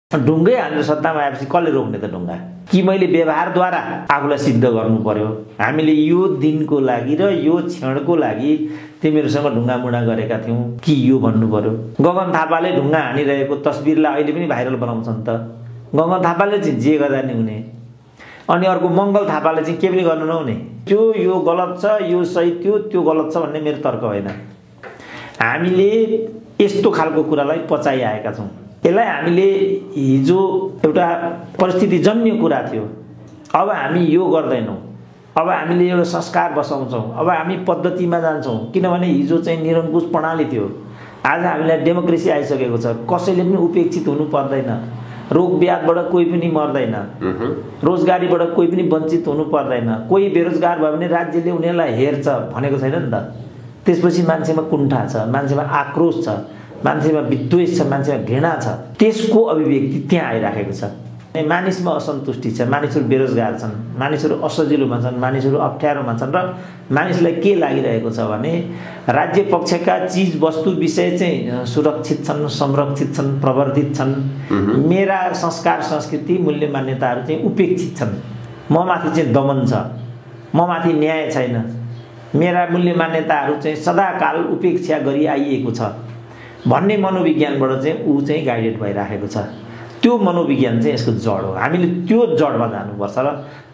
ढुङ्गै हालेर सत्तामा आएपछि कसले रोक्ने त ढुङ्गा? कि मैले व्यवहारद्वारा आफूलाई सिद्ध गर्नु पर्यो? हामीले यो दिनको लागि र यो क्षणको लागि तिमीहरूसँग ढुङ्गामुढा गरेका थियौँ कि यो भन्नु पर्यो? गगन थापाले ढुङ्गा हानिरहेको तस्बिरलाई अहिले पनि भाइरल बनाउँछन् त। गगन थापाले चाहिँ जे गर्दा नि हुने, अनि अर्को मङ्गल थापाले चाहिँ के पनि गर्नु नहुने। त्यो यो गलत छ, यो सही, त्यो गलत छ भन्ने मेरो तर्क होइन। हामीले यस्तो खालको कुरालाई पचाइआएका छौँ। यसलाई हामीले हिजो एउटा परिस्थितिजन्य कुरा थियो, अब हामी यो गर्दैनौँ, अब हामीले एउटा संस्कार बसाउँछौँ, अब हामी पद्धतिमा जान्छौँ। किनभने हिजो चाहिँ निरङ्कुश प्रणाली थियो, आज हामीलाई डेमोक्रेसी आइसकेको छ। कसैले पनि उपेक्षित हुनु पर्दैन, रोग ब्याधबाट कोही पनि मर्दैन, रोजगारीबाट कोही पनि वञ्चित हुनु पर्दैन। कोही बेरोजगार भयो भने राज्यले उनीहरूलाई हेर्छ भनेको छैन नि त। त्यसपछि मान्छेमा कुण्ठा छ, मान्छेमा आक्रोश छ, मान्छेमा विद्वेष छ, मान्छेमा घृणा छ। त्यसको अभिव्यक्ति त्यहाँ आइराखेको छ। मानिसमा असन्तुष्टि छ, मानिसहरू बेरोजगार छन्, मानिसहरू असजिलोमा छन्, मानिसहरू अप्ठ्यारोमा छन्। र मानिसलाई के लागिरहेको छ भने राज्य पक्षका चिज वस्तु विषय चाहिँ सुरक्षित छन्, संरक्षित छन्, प्रवर्धित छन्। मेरा संस्कार संस्कृति मूल्य मान्यताहरू चाहिँ उपेक्षित छन्। म माथि चाहिँ दमन छ, म माथि न्याय छैन, मेरा मूल्य मान्यताहरू चाहिँ सदाकाल उपेक्षा गरी आइएको छ भन्ने मनोविज्ञानबाट चाहिँ ऊ चाहिँ गाइडेड भइराखेको छ। त्यो मनोविज्ञान चाहिँ यसको जड हो। हामीले त्यो जडमा जानुपर्छ र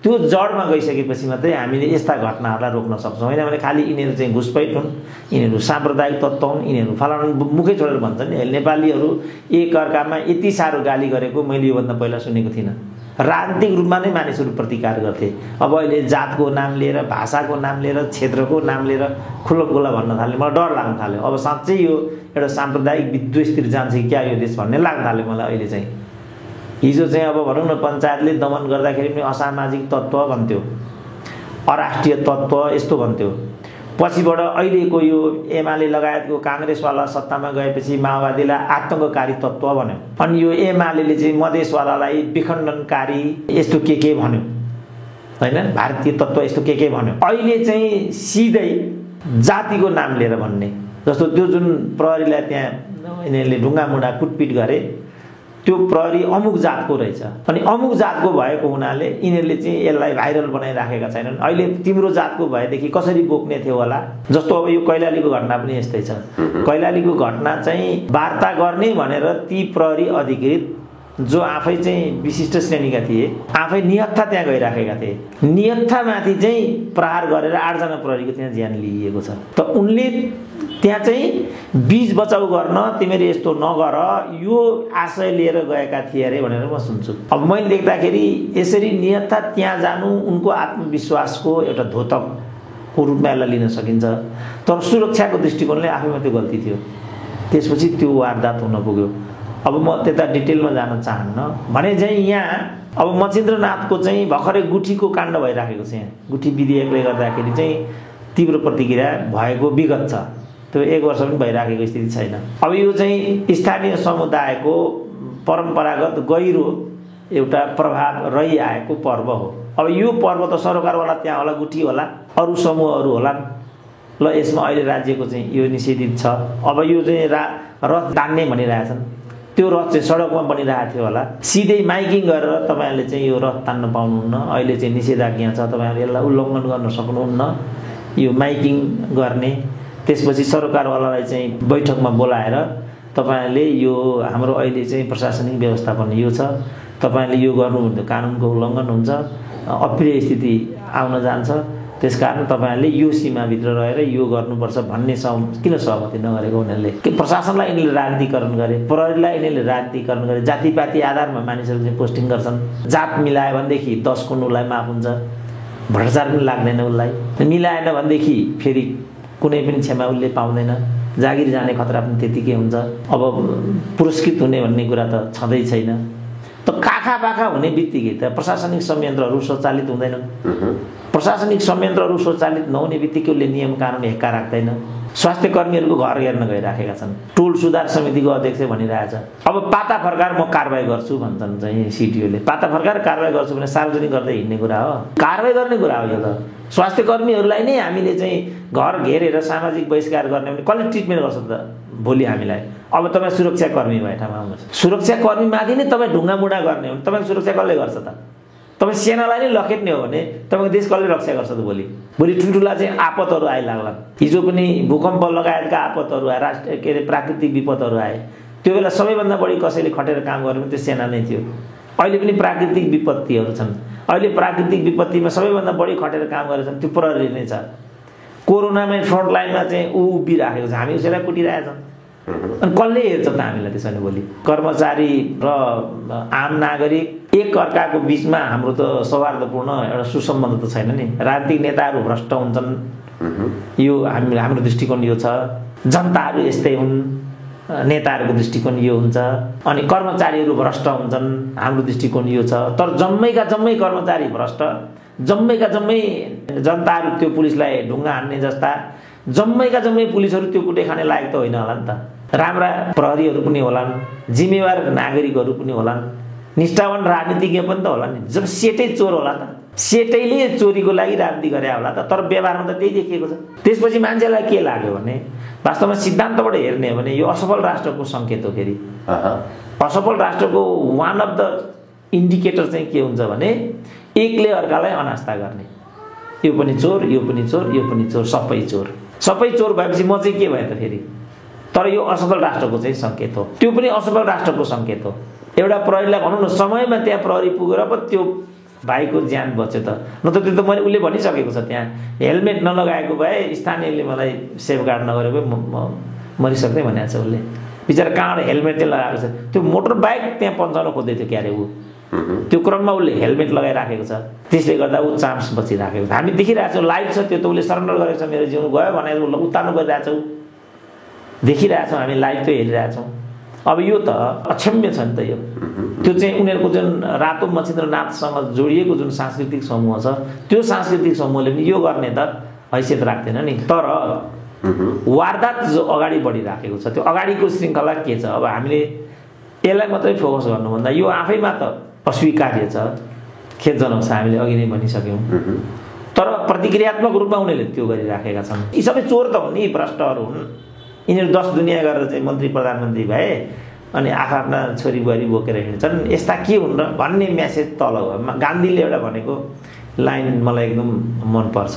त्यो जडमा गइसकेपछि मात्रै हामीले यस्ता घटनाहरूलाई रोक्न सक्छौँ। होइन भने खालि यिनीहरू चाहिँ घुसपैठ हुन्, यिनीहरू साम्प्रदायिक तत्त्व हुन्, यिनीहरू फलानु मुखै छोडेर भन्छन् नि नेपालीहरू एकअर्कामा यति साह्रो गाली गरेको मैले योभन्दा पहिला सुनेको थिइनँ। राजनीतिक रूपमा नै मानिसहरू प्रतिकार गर्थे। अब अहिले जातको नाम लिएर, भाषाको नाम लिएर, क्षेत्रको नाम लिएर खुल्लखुल्ला भन्न थाले। मलाई डर लाग्न थाल्यो, अब साँच्चै यो एउटा साम्प्रदायिक विद्वेषतिर जान्छ कि क्या यो देश भन्ने लाग्न थाल्यो मलाई अहिले चाहिँ। हिजो चाहिँ अब भनौँ न पञ्चायतले दमन गर्दाखेरि पनि असामाजिक तत्त्व भन्थ्यो, अराष्ट्रिय तत्त्व यस्तो भन्थ्यो। पछिबाट अहिलेको यो एमाले लगायतको काङ्ग्रेसवाला सत्तामा गएपछि माओवादीलाई आतङ्ककारी तत्त्व भन्यो। अनि यो एमाले चाहिँ मधेसवालालाई विखण्डनकारी यस्तो के भन्यो, होइन भारतीय तत्त्व यस्तो के भन्यो। अहिले चाहिँ सिधै जातिको नाम लिएर भन्ने जस्तो त्यो जुन प्रहरीलाई त्यहाँ यिनीहरूले ढुङ्गामुढा कुटपिट गरे, त्यो प्रहरी अमुक जातको रहेछ। अनि अमुक जातको भएको हुनाले यिनीहरूले चाहिँ यसलाई भाइरल बनाइराखेका छैनन्। अहिले तिम्रो जातको भएदेखि कसरी बोक्ने थियो होला। जस्तो अब यो कैलालीको घटना पनि यस्तै छ। कैलालीको घटना चाहिँ वार्ता गर्ने भनेर ती प्रहरी अधिकृत जो आफै चाहिँ विशिष्ट श्रेणीका थिए, आफै निहत्था त्यहाँ गइराखेका थिए। निहत्थामाथि चाहिँ प्रहार गरेर 8 जना प्रहरीको त्यहाँ ज्यान लिइएको छ। त उनले त्यहाँ चाहिँ बीज बचाउ गर्न तिमीले यस्तो नगर यो आशय लिएर गएका थिए अरे भनेर म सुन्छु। अब मैले देख्दाखेरि यसरी निहत्था त्यहाँ जानु उनको आत्मविश्वासको एउटा द्योतकको रूपमा यसलाई लिन सकिन्छ। तर सुरक्षाको दृष्टिकोणले आफैमा त्यो गल्ती थियो। त्यसपछि त्यो वारदात हुन पुग्यो। अब म त्यता डिटेलमा जान चाहन्न भने चाहिँ यहाँ अब मचिन्द्रनाथको चाहिँ भर्खरै गुठीको काण्ड भइराखेको छ। यहाँ गुठी विधेयकले गर्दाखेरि चाहिँ तीव्र प्रतिक्रिया भएको विगत छ। त्यो 1 वर्ष पनि भइराखेको स्थिति छैन। अब यो चाहिँ स्थानीय समुदायको परम्परागत गहिरो एउटा प्रभाव रहिआएको पर्व हो। अब यो पर्व त सरकारवाला त्यहाँ होला, गुठी होला, अरू समूहहरू होला। ल यसमा अहिले राज्यको चाहिँ यो निषेधित छ। अब यो चाहिँ रथ तान्ने भनिरहेछन्, त्यो रथ चाहिँ सडकमा बनिरहेको थियो होला। सिधै माइकिङ गरेर तपाईँहरूले चाहिँ यो रथ तान्न पाउनुहुन्न, अहिले चाहिँ निषेधाज्ञा छ, तपाईँहरूले यसलाई उल्लङ्घन गर्न सक्नुहुन्न, यो माइकिङ गर्ने। त्यसपछि सरकारवालालाई चाहिँ बैठकमा बोलाएर तपाईँहरूले यो हाम्रो अहिले चाहिँ प्रशासनिक व्यवस्थापन यो छ, तपाईँहरूले यो गर्नुहुन्थ्यो, कानुनको उल्लङ्घन हुन्छ, अप्रिय स्थिति आउन जान्छ, त्यसकारण तपाईँहरूले यो सीमाभित्र रहेर यो गर्नुपर्छ भन्ने किन सहमति नगरेको उनीहरूले? प्रशासनलाई यिनीहरूले राजनीतिकरण गरे, प्रहरीलाई यिनीहरूले राजनीतिकरण गरे, जातिपाती आधारमा मानिसहरू चाहिँ पोस्टिङ गर्छन्। जात मिलायो भनेदेखि 10 कुन उसलाई माफ हुन्छ, भ्रष्टाचार पनि लाग्दैन उसलाई। मिलाएन भनेदेखि फेरि कुनै पनि क्षमा उसले पाउँदैन, जागिर जाने खतरा पनि त्यतिकै हुन्छ। अब पुरस्कृत हुने भन्ने कुरा त छँदै छैन। त काखा पाखा हुने बित्तिकै त प्रशासनिक संयन्त्रहरू स्वचालित हुँदैनन्। प्रशासनिक संयन्त्रहरू स्वचालित नहुने बित्तिकै उसले नियम कानुन हेक्का राख्दैन। स्वास्थ्य कर्मीहरूको घर हेर्न गइराखेका छन्। टोल सुधार समितिको अध्यक्ष भनिरहेछ अब पाता फर्काएर म कारबाही गर्छु भन्छन् चाहिँ सिटिओले। पाता फर्काएर कारबाही गर्छु भने सार्वजनिक गर्दै हिँड्ने कुरा हो, कारबाही गर्ने कुरा हो यो त। स्वास्थ्य कर्मीहरूलाई नै हामीले चाहिँ घर घेरेर सामाजिक बहिष्कार गर्ने भने कसले ट्रिटमेन्ट गर्छ त? भोलि हामीलाई अब तपाईँ सुरक्षाकर्मी भए ठाउँमा आउनुहोस्, सुरक्षाकर्मीमाथि नै तपाईँ ढुङ्गामुढा गर्ने हो भने तपाईँको सुरक्षा कसले गर्छ त? तपाईँ सेनालाई नै लखेट्ने हो भने तपाईँको देश कसले रक्षा गर्छ त? भोलि ठुल्ठुला चाहिँ आपतहरू आइलाग्लान्। हिजो पनि भूकम्प लगायतका आपतहरू आए, राष्ट्रिय के अरे प्राकृतिक विपदहरू आए। त्यो बेला सबैभन्दा बढी कसैले खटेर काम गर्यो भने त्यो सेना नै थियो। अहिले पनि प्राकृतिक विपत्तिहरू छन्। अहिले प्राकृतिक विपत्तिमा सबैभन्दा बढी खटेर काम गरेको छन् त्यो प्रहरी नै छ। कोरोनामै फ्रन्ट लाइनमा चाहिँ उभिराखेको छ, हामी उसैलाई कुटिरहेछौँ। अनि कसले हेर्छ त हामीलाई? त्यसो भने भोलि कर्मचारी र आम नागरिक एक अर्काको बिचमा हाम्रो त सौहार्दपूर्ण एउटा सुसम्बन्ध त छैन नि। राजनीतिक नेताहरू भ्रष्ट हुन्छन्, यो हाम्रो दृष्टिकोण यो छ। जनताहरू यस्तै हुन्, नेताहरूको दृष्टिकोण यो हुन्छ। अनि कर्मचारीहरू भ्रष्ट हुन्छन्, हाम्रो दृष्टिकोण यो छ। तर जम्मैका जम्मै कर्मचारी भ्रष्ट, जम्मैका जम्मै जनताहरू त्यो पुलिसलाई ढुङ्गा हान्ने जस्ता, जम्मैका जम्मै पुलिसहरू त्यो कुटे खाने लायक त होइन होला नि त। राम्रा प्रहरीहरू पनि होलान्, जिम्मेवार नागरिकहरू पनि होलान्, निष्ठावान राजनीतिज्ञ पनि त होला नि। जब सेटै चोर होला त, सेटैले चोरीको लागि राजनीति गरे होला त। तर व्यवहारमा त त्यही देखिएको छ। त्यसपछि मान्छेलाई के लाग्यो भने वास्तवमा सिद्धान्तबाट हेर्ने हो भने यो असफल राष्ट्रको सङ्केत हो। फेरि असफल राष्ट्रको वान अफ द इन्डिकेटर चाहिँ के हुन्छ भने एकले अर्कालाई अनास्था गर्ने। यो पनि चोर, यो पनि चोर, यो पनि चोर, सबै चोर। सबै चोर भएपछि म चाहिँ के भएँ त फेरि? तर यो असफल राष्ट्रको चाहिँ सङ्केत हो। त्यो पनि असफल राष्ट्रको सङ्केत हो। एउटा प्रहरीलाई भनौँ न, समयमा त्यहाँ प्रहरी पुगेर पो त्यो भाइको ज्यान बच्यो त। न त त्यो त मैले उसले भनिसकेको छ, त्यहाँ हेलमेट नलगाएको भए स्थानीयले मलाई सेफगार्ड नगरेको भए मरिसक्दै भनेको छ उसले। बिचरा कहाँबाट हेलमेट चाहिँ लगाएको छ? त्यो मोटर बाइक त्यहाँ पन्चाउन खोज्दै थियो क्यारे ऊ। त्यो क्रममा उसले हेलमेट लगाइराखेको छ, त्यसले गर्दा ऊ चान्स बचिराखेको छ। हामी देखिरहेछौँ, लाइभ छ त्यो त। उसले सरेन्डर गरेको छ, मेरो जीवन गयो भनेर उसलाई उतार्नु गरिरहेछौँ, देखिरहेछौँ हामी, लाइभ त हेरिरहेछौँ। अब यो त अक्षम्य छ नि त। यो त्यो चाहिँ उनीहरूको जुन रातो मछिन्द्र नाचसँग जोडिएको जुन सांस्कृतिक समूह छ, त्यो सांस्कृतिक समूहले पनि यो गर्ने त हैसियत राख्दैन नि। तर वारदात जो अगाडि बढिराखेको छ, त्यो अगाडिको श्रृङ्खला के छ? अब हामीले यसलाई मात्रै फोकस गर्नुभन्दा यो आफैमा त अस्वीकार्य छ, खेदजनक छ, हामीले अघि नै भनिसक्यौँ। तर प्रतिक्रियात्मक रूपमा उनीहरूले त्यो गरिराखेका छन्। यी सबै चोर त हुन्, नि भ्रष्टहरू हुन्। यिनीहरू 10 दुनियाँ गरेर चाहिँ मन्त्री प्रधानमन्त्री भए अनि आफ्ना छोरी बुहारी बोकेर हिँड्छन्। यस्ता के हुन् र भन्ने म्यासेज तल हो। गान्धीले एउटा भनेको लाइन मलाई एकदम मनपर्छ,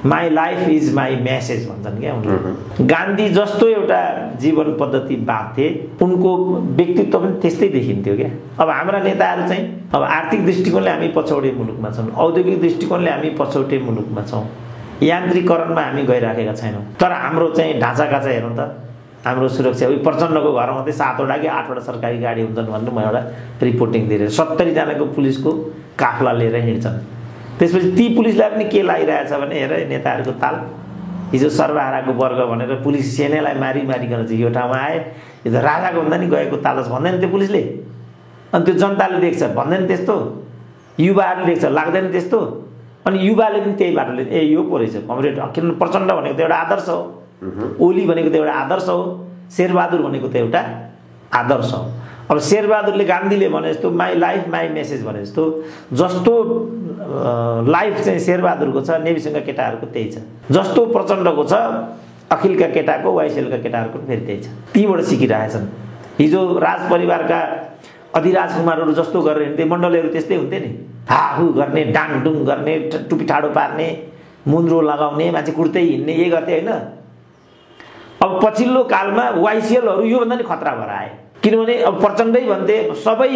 my life is my message भन्छन् क्या उनले। गान्धी जस्तो एउटा जीवन पद्धति बाँध्थे, उनको व्यक्तित्व पनि त्यस्तै देखिन्थ्यो क्या। अब हाम्रा नेताहरू चाहिँ अब आर्थिक दृष्टिकोणले हामी पछौटे मुलुकमा छौँ, औद्योगिक दृष्टिकोणले हामी पछौटे मुलुकमा छौँ, यान्त्रिकरणमा हामी गइराखेका छैनौँ। तर हाम्रो चाहिँ ढाँचाकाँचा हेरौँ त, हाम्रो सुरक्षा उही प्रचण्डको घरमा मात्रै 7वटा कि 8वटा सरकारी गाडी हुन्छन् भनेर म एउटा रिपोर्टिङ दिएर 70 जनाको पुलिसको काफला लिएर हिँड्छन्। त्यसपछि ती पुलिसलाई पनि के लागिरहेछ भने हेर नेताहरूको ताल। हिजो सर्वहाराको वर्ग भनेर पुलिस सेनालाई मारिकन चाहिँ यो ठाउँमा आए, यो त राजाको भन्दा नि गएको तालस भन्दैन त्यो पुलिसले। अनि त्यो जनताले देख्छ, भन्दैन त्यस्तो, युवाहरूले देख्छ, लाग्दैन त्यस्तो। अनि युवाले पनि त्यही बाटोले ए यो पो रहेछ कमरेड। किनभने प्रचण्ड भनेको त एउटा आदर्श हो, ओली भनेको त एउटा आदर्श हो, शेरबहादुर भनेको त एउटा आदर्श हो। अब शेरबहादुरले गान्धीले भने जस्तो माई लाइफ माई मेसेज भने जस्तो लाइफ चाहिँ शेरबहादुरको छ, नेवीसँगका केटाहरूको त्यही छ। जस्तो प्रचण्डको छ, अखिलका केटाको, वाइसेलका केटाहरूको फेरि त्यही छ। तीबाट सिकिरहेछन्। हिजो राज परिवारका अधिराज कुमारहरू जस्तो गरेर हिँड्थे, मण्डलीहरू त्यस्तै हुन्थे नि, हाहु गर्ने, डाङडुङ गर्ने, टुपी ठाडो पार्ने, मुन्द्रो लगाउने, मान्छे कुर्तै हिँड्ने, यही गर्थे होइन। अब पछिल्लो कालमा वाइसिएलहरू योभन्दा नि खतरा भएर आए। किनभने अब प्रचण्डै भन्थे सबै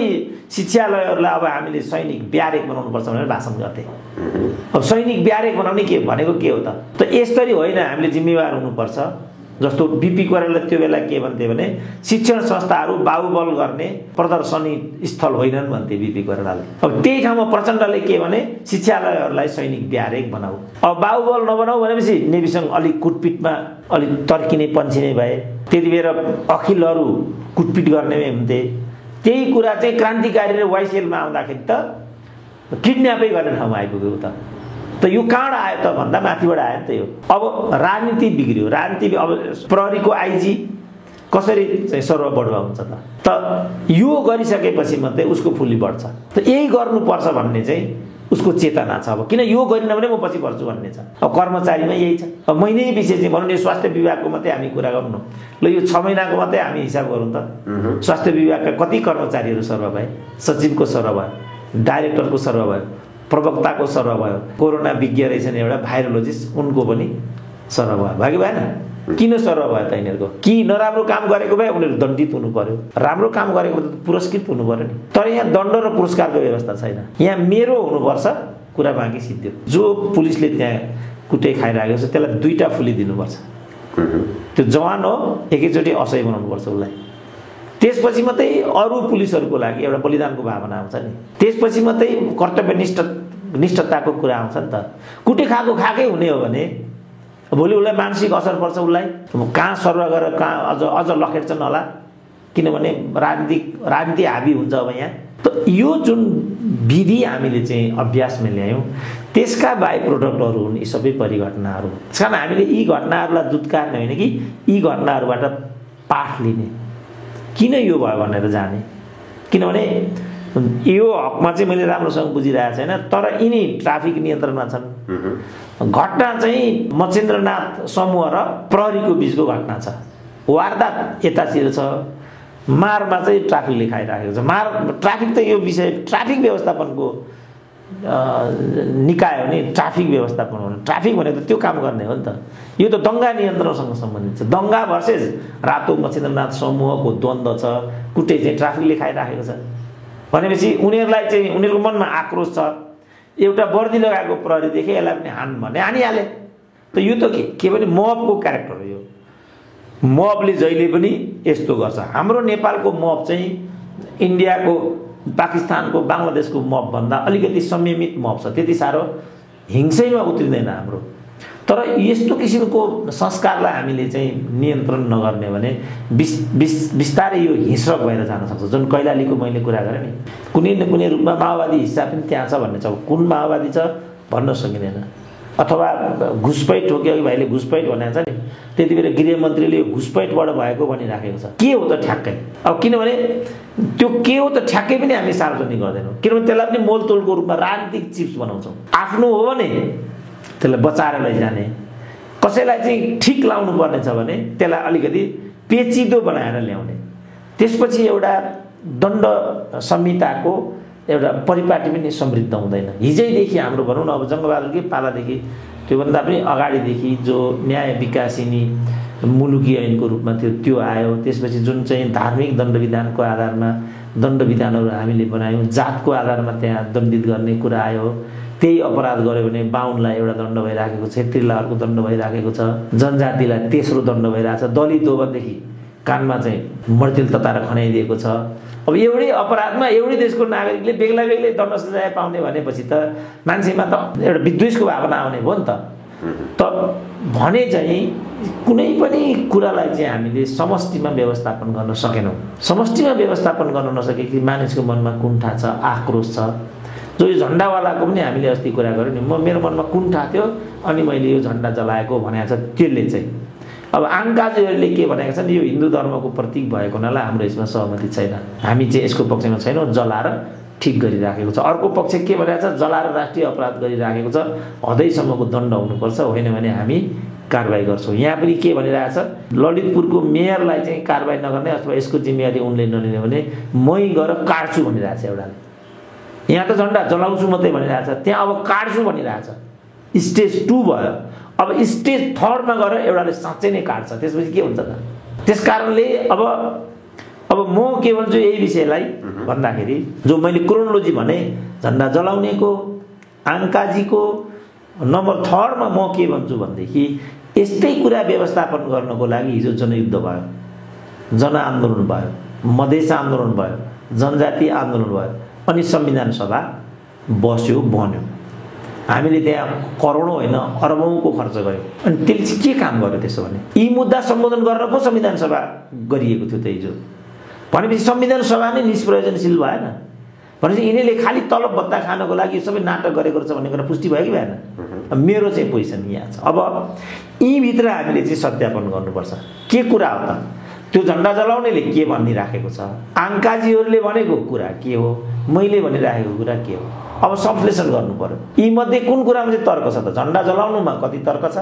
शिक्षालयहरूलाई अब हामीले सैनिक ब्यारेक बनाउनुपर्छ भनेर भाषण गर्थे। अब सैनिक ब्यारेक बनाउने के भनेको के हो त यसरी होइन, हामीले जिम्मेवार हुनुपर्छ। जस्तो बिपी कोइराला त्यो बेला के भन्थे भने शिक्षण संस्थाहरू बाहुबल गर्ने प्रदर्शनी स्थल होइनन् भन्थे बिपी कोइरालाले। अब त्यही ठाउँमा प्रचण्डले के भने शिक्षालयहरूलाई सैनिक ब्यारेक बनाऊ। अब बाहुबल नबनाऊ भनेपछि नेवीसँग अलिक कुटपिटमा अलिक तर्किने पन्छिने भए। त्यति बेर अखिलहरू कुटपिट गर्ने हुन्थे। त्यही कुरा चाहिँ क्रान्तिकारी र वाइसिएलमा आउँदाखेरि त किडन्यापै गर्ने ठाउँमा आइपुग्यो त यो कहाँबाट आयो त भन्दा माथिबाट आयो नि त यो। अब राजनीति बिग्रियो, राजनीति अब प्रहरीको आइजी कसरी चाहिँ सर्वबढुवा हुन्छ त यो गरिसकेपछि मात्रै उसको फुली बढ्छ। त यही गर्नुपर्छ भन्ने चाहिँ उसको चेतना छ। अब किन यो गरिन भने म पछि पर्छु भन्ने छ। अब कर्मचारीमा यही छ। अब महिनै विषय चाहिँ भनौँ न, स्वास्थ्य विभागको मात्रै हामी कुरा गरौँ न, ल यो 6 महिनाको मात्रै हामी हिसाब गरौँ त। स्वास्थ्य विभागका कति कर्मचारीहरू सर्व भए, सचिवको सर्व भयो, डाइरेक्टरको सर्व भयो, प्रवक्ताको सर्व भयो, कोरोना विज्ञ रहेछन् एउटा भाइरोलोजिस्ट, उनको पनि सर्व भयो कि भएन? किन सर्व भयो त यिनीहरूको? कि नराम्रो काम गरेको भए उनीहरू दण्डित हुनु पर्यो, राम्रो काम गरेको त पुरस्कृत हुनु पर्यो नि। तर यहाँ दण्ड र पुरस्कारको व्यवस्था छैन। यहाँ मेरो हुनुपर्छ, कुरा बाँकी सिद्धियो। जो पुलिसले त्यहाँ कुटै खाइरहेको छ त्यसलाई 2टा फुली दिनुपर्छ। त्यो जवान हो, एकैचोटि असह्य बनाउनुपर्छ उसलाई। त्यसपछि मात्रै अरू पुलिसहरूको लागि एउटा बलिदानको भावना आउँछ नि। त्यसपछि मात्रै कर्तव्यनिष्ठताको कुरा आउँछ नि त। कुटे खाएकै हुने हो भने भोलि उसलाई मानसिक असर पर्छ। उसलाई कहाँ सर्व गरेर कहाँ अझ लखेट्छ नला, किनभने राजनीति हाबी हुन्छ अब यहाँ। त यो जुन विधि हामीले चाहिँ अभ्यासमा ल्यायौँ त्यसका बाई प्रोडक्टहरू हुन् यी सबै परिघटनाहरू। त्यस कारण हामीले यी घटनाहरूलाई दुत्कार्ने होइन कि यी घटनाहरूबाट पाठ लिने। किन यो भयो भनेर जाने। किनभने यो हकमा चाहिँ मैले राम्रोसँग बुझिरहेको छैन, तर यिनी ट्राफिक नियन्त्रणमा छन्। घटना चाहिँ मच्छेन्द्रनाथ समूह र प्रहरीको बीचको घटना छ। वारदात यतातिर छ, मारमा चाहिँ ट्राफिकले खाइराखेको छ। ट्राफिक त यो विषय ट्राफिक व्यवस्थापनको निकाय हो नि। ट्राफिक व्यवस्थापन हो, ट्राफिक भनेको त त्यो काम गर्ने हो नि त। यो त दङ्गा नियन्त्रणसँग सम्बन्धित छ। दङ्गा भर्सेस रातो मच्छेन्द्रनाथ समूहको द्वन्द्व छ, कुटै चाहिँ ट्राफिकले खाइराखेको छ भनेपछि उनीहरूलाई चाहिँ उनीहरूको मनमा आक्रोश छ। एउटा वर्दी लगाएको प्रहरी देखे यसलाई पनि हान भने हानिहाले। त यो त के भने मबको क्यारेक्टर हो। यो मबले जहिले पनि यस्तो गर्छ। हाम्रो नेपालको मब चाहिँ इन्डियाको, पाकिस्तानको, बङ्गलादेशको मब भन्दा अलिकति संयमित मब छ। त्यति साह्रो हिंसैमा उत्रिँदैन हाम्रो। तर यस्तो किसिमको संस्कारलाई हामीले चाहिँ नियन्त्रण नगर्ने भने बिस्तारै यो हिंस्रक भएर जान सक्छ। जुन कैलालीको मैले कुरा गरेँ नि, कुनै न कुनै रूपमा माओवादी हिस्सा पनि त्यहाँ छ भन्ने छ। कुन माओवादी छ भन्न सकिँदैन। अथवा घुसपैठ हो कि अघि भाइले घुसपैठ भनेको छ नि, त्यति बेला गृहमन्त्रीले यो घुसपैठबाट भएको भनिराखेको छ। के हो त ठ्याक्कै? अब किनभने त्यो के हो त ठ्याक्कै पनि हामी सार्वजनिक गर्दैनौँ। किनभने त्यसलाई पनि मोलतोलको रूपमा राजनीतिक चिप्स बनाउँछौँ। आफ्नो हो भने त्यसलाई बचाएर लैजाने, कसैलाई चाहिँ ठिक लाउनु पर्ने छ भने त्यसलाई अलिकति पेचिदो बनाएर ल्याउने। त्यसपछि एउटा दण्ड संहिताको एउटा परिपाटी पनि समृद्ध हुँदैन। हिजैदेखि हाम्रो भनौँ न, अब जङ्गबहादुरकै पालादेखि, त्योभन्दा पनि अगाडिदेखि जो न्याय विकासिनी मुलुकी ऐनको रूपमा थियो त्यो आयो। त्यसपछि जुन चाहिँ धार्मिक दण्डविधानको आधारमा दण्डविधानहरू हामीले बनायौँ, जातको आधारमा त्यहाँ दण्डित गर्ने कुरा आयो। त्यही अपराध गर्यो भने बाहुनलाई एउटा दण्ड भइराखेको छ, क्षेत्रीलाई अर्को दण्ड भइराखेको छ, जनजातिलाई तेस्रो दण्ड भइरहेको छ, दलित हो भनेदेखि कानमा चाहिँ मर्तिल तताएर खनाइदिएको छ। अब एउटै अपराधमा एउटै देशको नागरिकले बेग्ला बेग्लै दण्ड सजाय पाउने भनेपछि त मान्छेमा त एउटा विद्वेषको भावना आउने भयो नि त। भने चाहिँ कुनै पनि कुरालाई चाहिँ हामीले समष्टिमा व्यवस्थापन गर्न सकेनौँ। समष्टिमा व्यवस्थापन गर्न नसकेपछि मानिसको मनमा कुण्ठा छ, आक्रोश छ। जो यो झन्डावालाको पनि हामीले अस्ति कुरा गऱ्यौँ नि, मेरो मनमा कुण्ठा थियो अनि मैले यो झन्डा जलाएको भनेको छ। त्यसले चाहिँ अब आङ्काजीहरूले के भनेको छ नि, यो हिन्दू धर्मको प्रतीक भएको हुनाले हाम्रो यसमा सहमति छैन, हामी चाहिँ यसको पक्षमा छैनौँ, जलाएर ठिक गरिराखेको छ। अर्को पक्ष के भनेको छ, जलाएर राष्ट्रिय अपराध गरिराखेको छ, हदैसम्मको दण्ड हुनुपर्छ, होइन भने हामी कारबाही गर्छौँ। यहाँ पनि के भनिरहेछ, ललितपुरको मेयरलाई चाहिँ कारबाही नगर्ने अथवा यसको जिम्मेवारी उनले नलिने भने मै गएर काट्छु भनिरहेछ एउटाले। यहाँ त झन्डा जलाउँछु मात्रै भनिरहेछ, त्यहाँ अब काट्छु भनिरहेछ। स्टेज 2 भयो। अब स्टेज 3मा गएर एउटाले साँच्चै नै काट्छ। त्यसपछि के हुन्छ त? त्यस कारणले अब म के भन्छु यही विषयलाई भन्दाखेरि, जो मैले क्रोनोलोजी भने झन्डा जलाउनेको, आङ्काजीको, नम्बर 3मा म के भन्छु भनेदेखि यस्तै कुरा व्यवस्थापन गर्नको लागि हिजो जनयुद्ध भयो, जनआन्दोलन भयो, मधेस आन्दोलन भयो, जनजाति आन्दोलन भयो, अनि संविधान सभा बस्यो बन्यो। हामीले त्यहाँ करोडौँ होइन अरबौँको खर्च गऱ्यौँ। अनि त्यसले चाहिँ के काम गर्यो त्यसो भने? यी मुद्दा सम्बोधन गर्न पो संविधान सभा गरिएको थियो त हिजो। भनेपछि संविधान सभा नै निष्प्रयोजनशील भएन भनेपछि यिनीहरूले खालि तलब भत्ता खानको लागि सबै नाटक गरेको रहेछ भन्ने कुरा पुष्टि भयो कि भएन? मेरो चाहिँ पोजिसन यहाँ छ। अब यीभित्र हामीले चाहिँ सत्यापन गर्नुपर्छ के कुरा हो त? त्यो झन्डा जलाउनेले के भनिराखेको छ, आङ्काजीहरूले भनेको कुरा के हो, मैले भनिराखेको कुरा के हो, अब संश्लेषण गर्नु पर्यो। यी मध्ये कुन कुरामा चाहिँ तर्क छ त? झन्डा जलाउनुमा कति तर्क छ,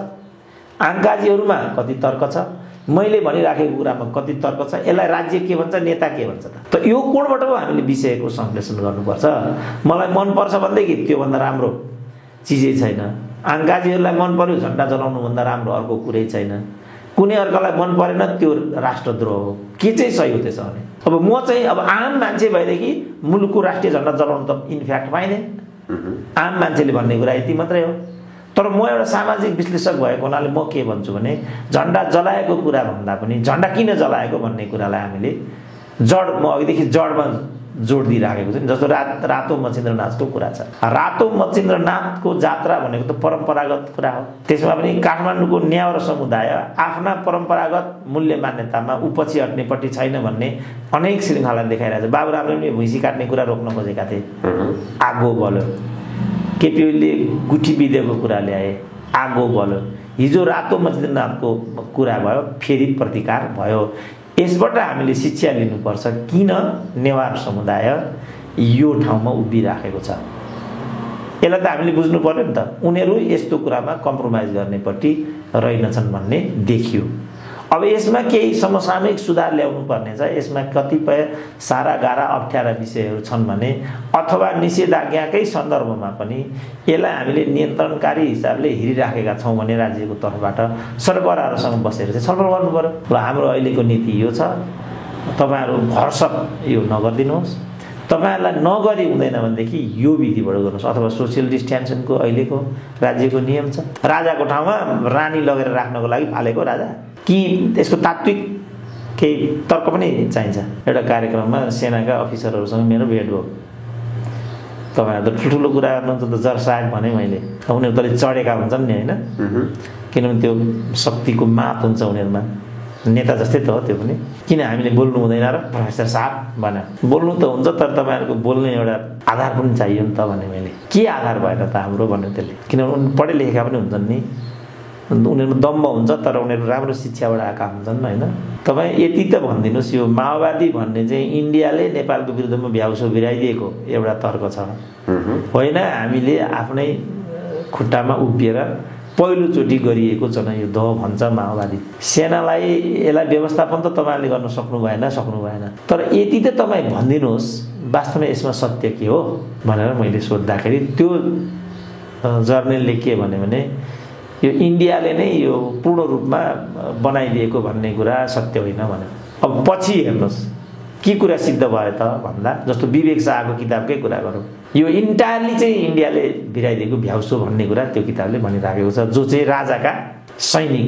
आङ्काजीहरूमा कति तर्क छ, मैले भनिराखेको कुरामा कति तर्क छ, यसलाई राज्य के भन्छ, नेता के भन्छ त यो कोणबाट पो हामीले विषयको संश्लेषण गर्नुपर्छ। मलाई मनपर्छ भनेदेखि त्योभन्दा राम्रो चिजै छैन। आङ्काजीहरूलाई मन पर्यो, झन्डा जलाउनुभन्दा राम्रो अर्को कुरै छैन। कुनै अर्कालाई मन परेन, त्यो राष्ट्रद्रोह हो। के चाहिँ सही हो त्यसो भने? अब म चाहिँ अब आम मान्छे भएदेखि मुलुकको राष्ट्रिय झन्डा जलाउनु त इनफ्याक्ट पाइँदैन। आम मान्छेले भन्ने कुरा यति मात्रै हो। तर म एउटा सामाजिक विश्लेषक भएको हुनाले म के भन्छु भने झन्डा जलाएको कुरा भन्दा पनि झन्डा किन जलाएको भन्ने कुरालाई हामीले म अघिदेखि जडमा जोड दिइराखेको छु। जस्तो रातो मचिन्द्रनाथको कुरा छ। रातो मचिन्द्रनाथको जात्रा भनेको त परम्परागत कुरा हो। त्यसमा पनि काठमाडौँको न्याउर समुदाय आफ्ना परम्परागत मूल्य मान्यतामा पछि हट्नेपट्टि छैन भन्ने अनेक श्रृङ्खला देखाइरहेको छ। बाबुरामले पनि भुइँसी काट्ने कुरा रोक्न खोजेका थिए, आगो बल्यो। केपी ओलीले गुठी विधेयकको कुरा ल्याए, आगो बल्यो। हिजो रातो मचिन्द्रनाथको कुरा भयो, फेरि प्रतिकार भयो। यसबाट हामीले शिक्षा लिनुपर्छ किन नेवार समुदाय यो ठाउँमा उभिराखेको छ। यसलाई त हामीले बुझ्नु पर्यो नि त। उनीहरू यस्तो कुरामा कम्प्रोमाइज गर्नेपट्टि रहेनछन् भन्ने देखियो। अब यसमा केही समसामयिक सुधार ल्याउनु पर्ने छ। यसमा कतिपय सारा गाह्रा अप्ठ्यारा विषयहरू छन् भने अथवा निषेधाज्ञाकै सन्दर्भमा पनि यसलाई हामीले नियन्त्रणकारी हिसाबले हेरिराखेका छौँ भने राज्यको तर्फबाट सरकारहरूसँग बसेर चाहिँ छलफल गर्नु पर्यो। र हाम्रो अहिलेको नीति यो छ, तपाईँहरू भरसक यो नगरिदिनुहोस्। तपाईँहरूलाई नगरी हुँदैन भनेदेखि यो विधिबाट गर्नुहोस्। अथवा सोसियल डिस्टेन्सनको अहिलेको राज्यको नियम छ। राजाको ठाउँमा रानी लगेर राख्नको लागि फालेको राजा कि त्यसको तात्विक केही तर्क पनि चाहिन्छ। एउटा कार्यक्रममा सेनाका अफिसरहरूसँग मेरो भेट भयो। तपाईँहरू त ठुल्ठुलो कुरा गर्नुहुन्छ त जर्सायक भने मैले। उनीहरू तले चढेका हुन्छन् नि होइन, किनभने त्यो शक्तिको मात हुन्छ उनीहरूमा। नेता जस्तै त हो त्यो पनि। किन हामीले बोल्नु हुँदैन र प्रोफेसर साहब भने? बोल्नु त हुन्छ तर तपाईँहरूको बोल्ने एउटा आधार पनि चाहियो नि त भने मैले। के आधार भएन त हाम्रो भन्यो त्यसले? किनभने पढे लेखेका पनि हुन्छन् नि, उनीहरूमा दम्ब हुन्छ तर उनीहरू राम्रो शिक्षाबाट आएका हुन्छन् होइन। तपाईँ यति त भनिदिनुहोस्, यो माओवादी भन्ने चाहिँ इन्डियाले नेपालको विरुद्धमा भ्याउसो भिराइदिएको एउटा तर्क छ होइन? हामीले आफ्नै खुट्टामा उभिएर पहिलोचोटि गरिएको जनयुद्ध हो भन्छ माओवादी। सेनालाई यसलाई व्यवस्थापन त तपाईँले गर्न सक्नु भएन। तर यति त तपाईँ भनिदिनुहोस् वास्तवमा यसमा सत्य के हो भनेर मैले सोद्धाखेरि त्यो जर्नलले के भन्यो भने यो इन्डियाले नै यो पूर्ण रूपमा बनाइदिएको भन्ने कुरा सत्य होइन भने। अब पछि हेर्नुहोस् के कुरा सिद्ध भयो त भन्दा जस्तो विवेक शाहको किताबकै कुरा गरौँ। यो इन्टायरली चाहिँ इन्डियाले भिराइदिएको भ्याउसो भन्ने कुरा त्यो किताबले भनिराखेको छ, जो चाहिँ राजाका सैनिक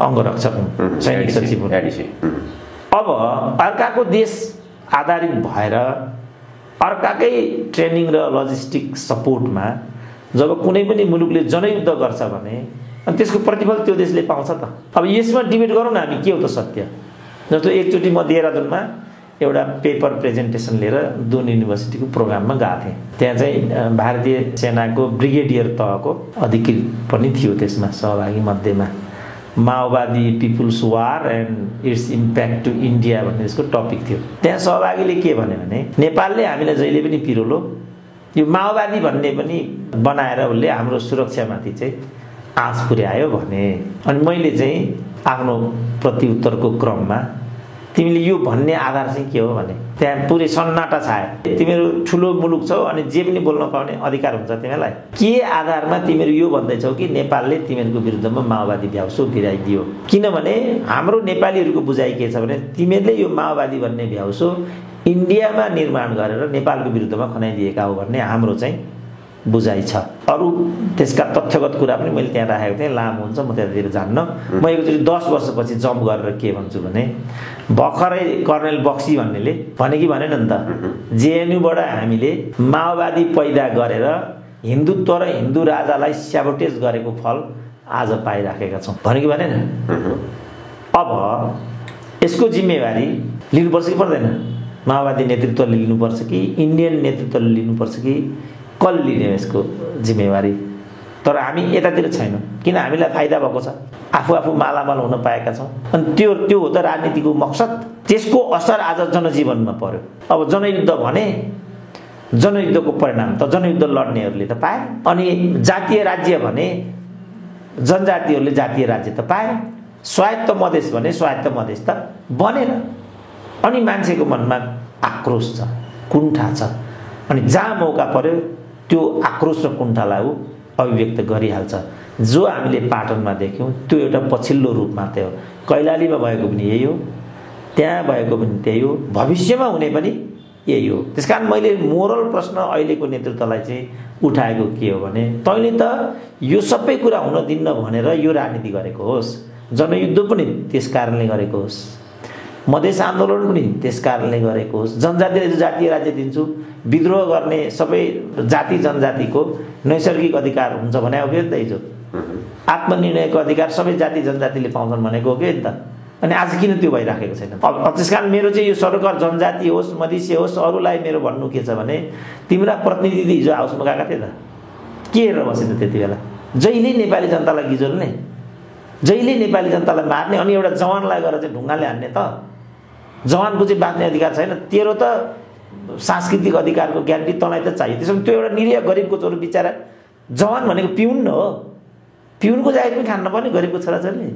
अङ्गरक्षक हुन्, सैनिक सचिव हुन्। अब अर्काको देश आधारित भएर अर्काकै ट्रेनिङ र लजिस्टिक सपोर्टमा जब कुनै पनि मुलुकले जनयुद्ध गर्छ भने अनि त्यसको प्रतिफल त्यो देशले पाउँछ त। अब यसमा डिबेट गरौँ न हामी के हो त सत्य। जस्तो एकचोटि म देहरादुनमा एउटा पेपर प्रेजेन्टेसन लिएर दुन युनिभर्सिटीको प्रोग्राममा गएको थिएँ। त्यहाँ चाहिँ भारतीय सेनाको ब्रिगेडियर तहको अधिकृत पनि थियो त्यसमा सहभागी मध्येमा। माओवादी people's war and its impact to India भन्ने यसको टपिक थियो। त्यहाँ सहभागीले के भन्यो भने नेपालले हामीलाई जहिले पनि पिरोलो यो माओवादी भन्ने पनि बनाएर उसले हाम्रो सुरक्षामाथि चाहिँ आँच पुर्यायो भने। अनि मैले चाहिँ आफ्नो प्रत्युत्तरको क्रममा तिमीले यो भन्ने आधार चाहिँ के हो भने त्यहाँ पुरै सन्नाटा छायो। तिमीहरू ठुलो मुलुक छौ अनि जे पनि बोल्न पाउने अधिकार हुन्छ तिमीलाई। के आधारमा तिमीहरू यो भन्दैछौ कि नेपालले तिमीहरूको विरुद्धमा माओवादी भ्याउसो भिराइदियो? किनभने हाम्रो नेपालीहरूको बुझाइ के छ भने तिमीहरूले यो माओवादी भन्ने भ्याउसो इन्डियामा निर्माण गरेर नेपालको विरुद्धमा खनाइदिएका हो भन्ने हाम्रो चाहिँ बुझाइ छ। अरू त्यसका तथ्यगत कुरा पनि मैले त्यहाँ राखेको थिएँ, लामो हुन्छ म त्यतातिर जान्न। म एकचोटि 10 वर्षपछि जम्प गरेर के भन्छु भने भर्खरै कर्नेल बक्सी भन्नेले भने कि भनेन नि त जेएनयूबाट हामीले माओवादी पैदा गरेर हिन्दुत्व र हिन्दू राजालाई स्याबोटेज गरेको फल आज पाइराखेका छौँ भने कि भनेन। अब यसको जिम्मेवारी लिनुपर्छ कि पर्दैन? माओवादी नेतृत्वले लिनुपर्छ कि इन्डियन नेतृत्वले लिनुपर्छ कि कसले लिने यसको जिम्मेवारी? तर हामी यतातिर छैनौँ किन हामीलाई फाइदा भएको छ, आफू मालामाल हुन पाएका छौँ। अनि त्यो हो त राजनीतिको मकसद। त्यसको असर आज जनजीवनमा पर्यो। अब जनयुद्ध भने जनयुद्धको परिणाम त जनयुद्ध लड्नेहरूले त पाए। अनि जातीय राज्य भने जनजातिहरूले जातीय राज्य त पाए। स्वायत्त मधेस भने स्वायत्त मधेस त बनेन। अनि मान्छेको मनमा आक्रोश छ, कुण्ठा छ। अनि जहाँ मौका पर्यो त्यो आक्रोश र कुण्ठालाई ऊ अभिव्यक्त गरिहाल्छ। जो हामीले पाटनमा देख्यौँ त्यो एउटा पछिल्लो रूप मात्रै हो। कैलालीमा भएको पनि यही हो, त्यहाँ भएको पनि त्यही हो, भविष्यमा हुने पनि यही हो। त्यसकारण मैले मोरल प्रश्न अहिलेको नेतृत्वलाई चाहिँ उठाएको के हो भने तैँले त यो सबै कुरा हुन दिन्न भनेर यो राजनीति गरेको होस्, जनयुद्ध पनि त्यस कारणले गरेको होस्, मधेस आन्दोलन पनि त्यस कारणले गरेको होस्, जनजातिले जातीय राज्य दिन्छु विद्रोह गर्ने सबै जाति जनजातिको नैसर्गिक अधिकार हुन्छ भने हो कि त हिजो आत्मनिर्णयको अधिकार सबै जाति जनजातिले पाउँछन् भनेको हो कि त। अनि आज किन त्यो भइराखेको छैन? त्यसकारण मेरो चाहिँ यो सरकार जनजाति होस् मधेसी होस् अरूलाई मेरो भन्नु के छ भने तिम्रा प्रतिनिधि हिजो हाउसमा गएका थिए त, के हेरेर बसे त त्यति बेला? जहिले नेपाली जनतालाई गिजोल्ने, जहिले नेपाली जनतालाई मार्ने, अनि एउटा जवानलाई गएर चाहिँ ढुङ्गाले हान्ने त। जवानको चाहिँ बाँच्ने अधिकार छैन, तेरो त सांस्कृतिक अधिकारको ग्यारेन्टी तँलाई त चाहियो। त्यसो भने त्यो एउटा निरीह गरिबको छोरो बिचरा, जवान भनेको पिउन न हो, पिउनको जागिर पनि खान नपर्ने गरिबको छोराछोरीले,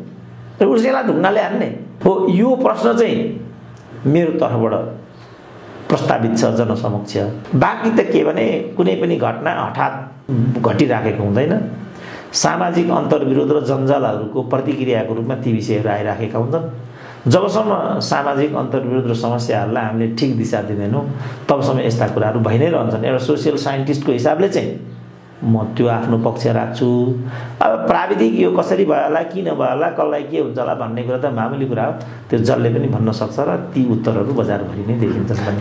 र उसैलाई ढुङ्गाले हान्ने हो। यो प्रश्न चाहिँ मेरो तर्फबाट प्रस्तावित छ जनसमक्ष। बाँकी त के भने कुनै पनि घटना हठात घटिराखेको हुँदैन। सामाजिक अन्तर्विरोध र जन्जालहरूको प्रतिक्रियाको रूपमा ती विषयहरू आइराखेका हुन्छन्। जबसम्म सामाजिक अन्तर्विरोध र समस्याहरूलाई हामीले ठिक दिशा दिँदैनौँ तबसम्म यस्ता कुराहरू भइ नै रहन्छन्। एउटा सोसियल साइन्टिस्टको हिसाबले चाहिँ म त्यो आफ्नो पक्ष राख्छु। अब प्राविधिक यो कसरी भयो होला, किन भयो होला, कसलाई के हुन्छ होला भन्ने कुरा त मामुली कुरा हो, त्यो जसले पनि भन्न सक्छ र ती उत्तरहरू बजारभरि नै देखिन्छन्।